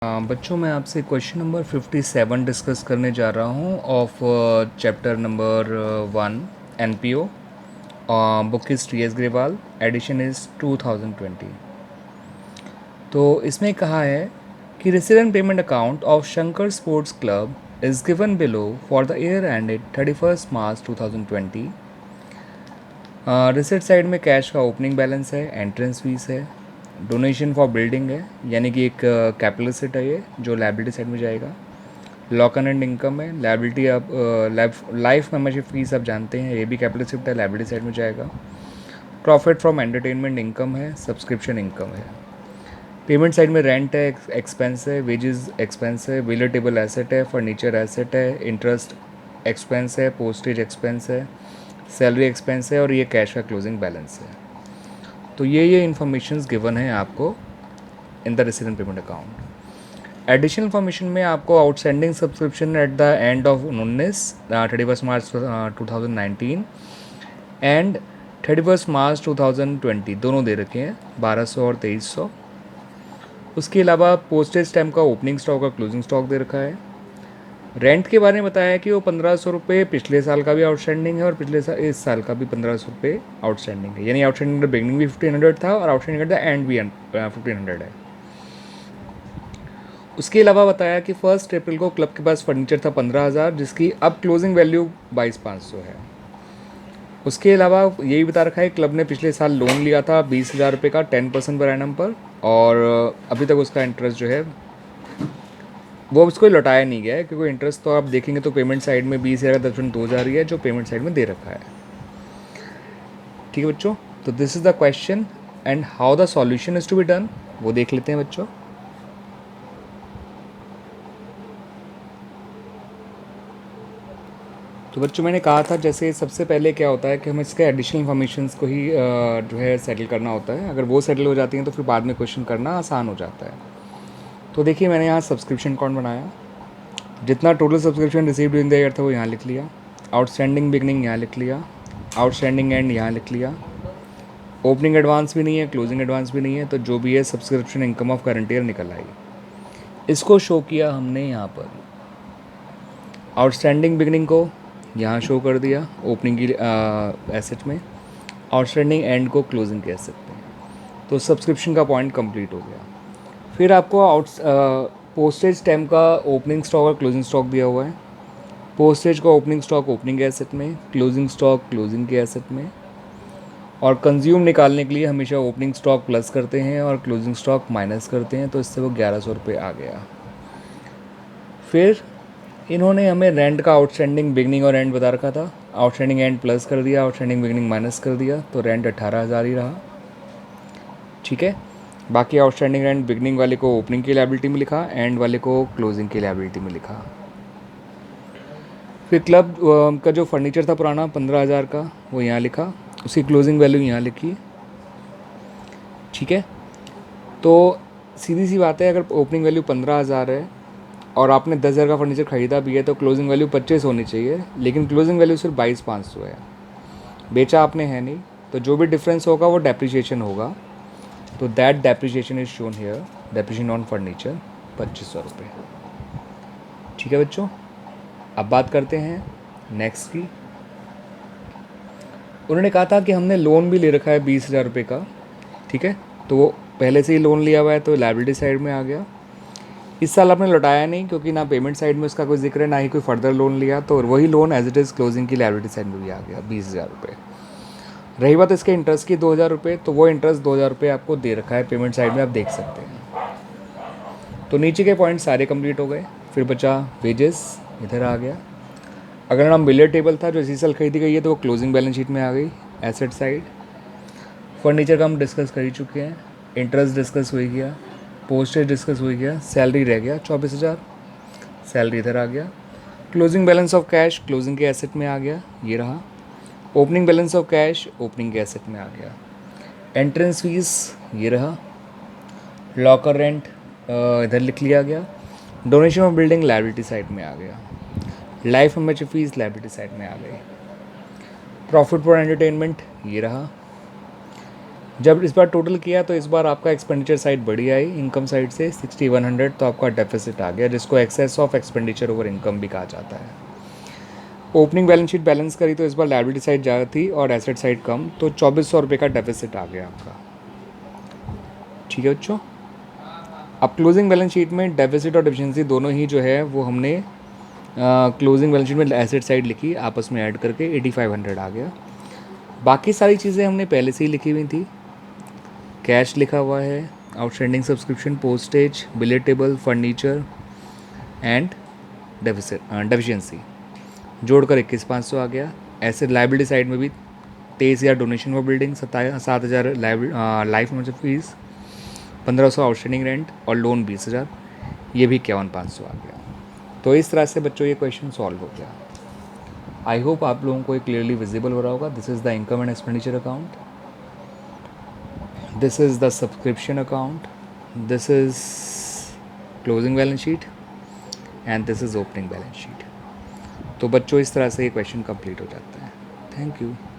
बच्चों मैं आपसे क्वेश्चन नंबर 57 डिस्कस करने जा रहा हूँ of chapter number 1 NPO. Book is T S Grewal, edition is 2020। तो इसमें कहा है कि resident payment account of Shankar sports club is given below for the year ended 31 March 2020। Receipt side में कैश का ओपनिंग बैलेंस है, एंट्रेंस फीस है, donation for building है, यानी कि एक कैपिटल रिसिट है ये जो लाइबिलिटी साइड में जाएगा। लॉक एंड इनकम है, लाइबिलिटी आप लाइफ मेंबरशिप फीस आप जानते हैं, ये भी कैपिटल रिसिप्ट है, लाइबिलिटी साइड में जाएगा। प्रॉफिट फ्रॉम एंटरटेनमेंट इनकम है, सब्सक्रिप्शन इनकम है। पेमेंट साइड में रेंट है, एक्सपेंस है, वेजेस एक्सपेंस है, विलेटेबल एसेट है, फर्नीचर एसेट है, इंटरेस्ट एक्सपेंस है, पोस्टेज एक्सपेंस है, सैलरी एक्सपेंस है और ये कैश का क्लोजिंग बैलेंस है। तो ये इन्फॉर्मेशंस गिवन है आपको in the resident payment account. Additional information में आपको outstanding subscription at the end of 31 March 2019 and 31 March 2020 दोनों दे रखे हैं, 1200 और 2300। उसके अलावा पोस्टेज स्टैम्प का ओपनिंग स्टॉक और क्लोजिंग स्टॉक दे रखा है। रेंट के बारे में बताया कि वो 1500 रुपये पिछले साल का भी आउटस्टैंडिंग है और पिछले साल इस साल का भी 1500 रुपये आउटस्टैंडिंग है, यानी आउटस्टैंडिंग बिगनिंग भी 1500 था और आउटस्टैंडिंग एट द एंड भी 1500 है। उसके अलावा बताया कि 1 अप्रैल को क्लब के पास फर्नीचर था 15,000 जिसकी अब क्लोजिंग वैल्यू 22,500 है। उसके अलावा यही बता रखा है क्लब ने पिछले साल लोन लिया था 20,000 रुपये का 10% पर एनम पर, और अभी तक उसका इंटरेस्ट जो है वो उसको लौटाया नहीं गया है, क्योंकि इंटरेस्ट तो आप देखेंगे तो पेमेंट साइड में 20,000 का 10% ही है जो पेमेंट साइड में दे रखा है। ठीक है बच्चों, तो this is the question and how the solution is to be done वो देख लेते हैं बच्चों। तो बच्चों मैंने कहा था जैसे सबसे पहले क्या होता है कि हमें इसके एडिशनल इन्फॉर्मेशंस को ही जो है सेटल करना होता है। अगर वो सेटल हो जाती हैं तो फिर बाद में क्वेश्चन करना आसान हो जाता है। तो देखिए मैंने यहाँ सब्सक्रिप्शन अकाउंट बनाया, जितना total subscription received in the year था वो यहाँ लिख लिया, आउटस्टैंडिंग बिगनिंग यहाँ लिख लिया, आउटस्टैंडिंग एंड यहाँ लिख लिया, ओपनिंग एडवांस भी नहीं है, क्लोजिंग एडवांस भी नहीं है, तो जो भी है subscription income of current year निकल आई। इसको शो किया हमने यहाँ पर, आउटस्टैंडिंग बिगनिंग को यहाँ शो कर दिया ओपनिंग की एसेट में, आउटस्टैंडिंग एंड को क्लोजिंग के एसेट में। तो सब्सक्रिप्शन का पॉइंट कंप्लीट हो गया। फिर आपको पोस्टेज स्टैम्प का ओपनिंग स्टॉक और क्लोजिंग स्टॉक दिया हुआ है। पोस्टेज का ओपनिंग स्टॉक ओपनिंग के एसेट में, क्लोजिंग स्टॉक क्लोजिंग के एसेट में। और कंज्यूम निकालने के लिए हमेशा ओपनिंग स्टॉक प्लस करते हैं और क्लोजिंग स्टॉक माइनस करते हैं, तो इससे वो 1100 रुपये आ गया। फिर इन्होंने हमें रेंट का आउटस्टैंडिंग बिगनिंग और एंड बता रखा था, आउटस्टैंडिंग एंड प्लस कर दिया, आउटस्टैंडिंग बिगनिंग माइनस कर दिया, तो रेंट 18,000 ही रहा। ठीक है, बाकी आउटस्टैंडिंग एंड बिगनिंग वाले को ओपनिंग की लायबिलिटी में लिखा, एंड वाले को क्लोजिंग की लायबिलिटी में लिखा। फिर क्लब का जो फर्नीचर था पुराना 15,000 का वो यहाँ लिखा, उसकी क्लोजिंग वैल्यू यहाँ लिखी। ठीक है, तो सीधी सी बात है, अगर ओपनिंग वैल्यू 15,000 है और आपने 10,000 का फर्नीचर ख़रीदा भी है तो क्लोजिंग वैल्यू 25 होनी चाहिए, लेकिन क्लोजिंग वैल्यू सिर्फ 22,500 है। बेचा आपने है नहीं, तो जो भी डिफरेंस होगा वो डेप्रिसिएशन होगा, तो that depreciation is shown here, depreciation on furniture 2500 रुपये। ठीक है बच्चों, अब बात करते हैं नेक्स्ट की। उन्होंने कहा था कि हमने लोन भी ले रखा है 20,000 रुपये का। ठीक है, तो वो पहले से ही लोन लिया हुआ है तो लायबिलिटी साइड में आ गया। इस साल आपने लौटाया नहीं क्योंकि ना पेमेंट साइड में उसका कोई जिक्र है, ना ही कोई फर्दर लोन लिया, तो वही loan as it is closing की लायबिलिटी साइड में भी आ गया 20,000 रुपये। रही बात इसके इंटरेस्ट की 2,000 रुपये, तो वो इंटरेस्ट 2,000 रुपये आपको दे रखा है पेमेंट साइड में, आप देख सकते हैं। तो नीचे के पॉइंट सारे कंप्लीट हो गए। फिर बचा वेजेस, इधर आ गया। अगर नाम बिलियर टेबल था जो इसी साल खरीदी गई है तो वो क्लोजिंग बैलेंस शीट में आ गई, एसेट साइड। फर्नीचर का हम डिस्कस कर ही चुके हैं, इंटरेस्ट डिस्कस हो गया, पोस्टेज डिस्कस हो गया, सैलरी रह गया 24,000, सैलरी इधर आ गया। Closing balance of cash closing के एसेट में आ गया, ये रहा। Opening balance of cash opening के एसेट में आ गया। एंट्रेंस फीस ये रहा। लॉकर रेंट इधर लिख लिया गया। Donation of building liability side में आ गया। Life membership fees liability side में आ गई। प्रॉफिट फॉर एंटरटेनमेंट ये रहा। जब इस बार टोटल किया तो इस बार आपका एक्सपेंडिचर साइड बढ़ी आई इनकम साइड से 6100, तो आपका डेफिसिट आ गया, जिसको excess of expenditure over income भी कहा जाता है। ओपनिंग बैलेंस शीट बैलेंस करी तो इस बार लायबिलिटी साइड ज़्यादा थी और एसेट साइड कम, तो 2400 रुपये का डेफिसिट आ गया आपका। ठीक है बच्चों, अब क्लोजिंग बैलेंस शीट में डेफिसिट और डिफिशिएंसी दोनों ही जो है वो हमने क्लोजिंग बैलेंस शीट में एसेट साइड लिखी, आपस में ऐड करके 8500 आ गया। बाकी सारी चीज़ें हमने पहले से ही लिखी हुई थी। कैश लिखा हुआ है, outstanding subscription, postage, billable, furniture and deficiency जोड़कर 21,500 आ गया। एसेट लाइबिलिटी साइड में भी 23,000 donation for building, 7,000 life emergency fees, 1500 outstanding rent और लोन 20,000, ये भी 51,500 आ गया। तो इस तरह से बच्चों ये क्वेश्चन सॉल्व हो गया। आई होप आप लोगों को ये क्लियरली विजिबल हो रहा होगा। This is the income and expenditure account, this is the subscription account, this is closing balance sheet and this is opening balance sheet. तो बच्चों इस तरह से ये क्वेश्चन कंप्लीट हो जाता है। Thank you.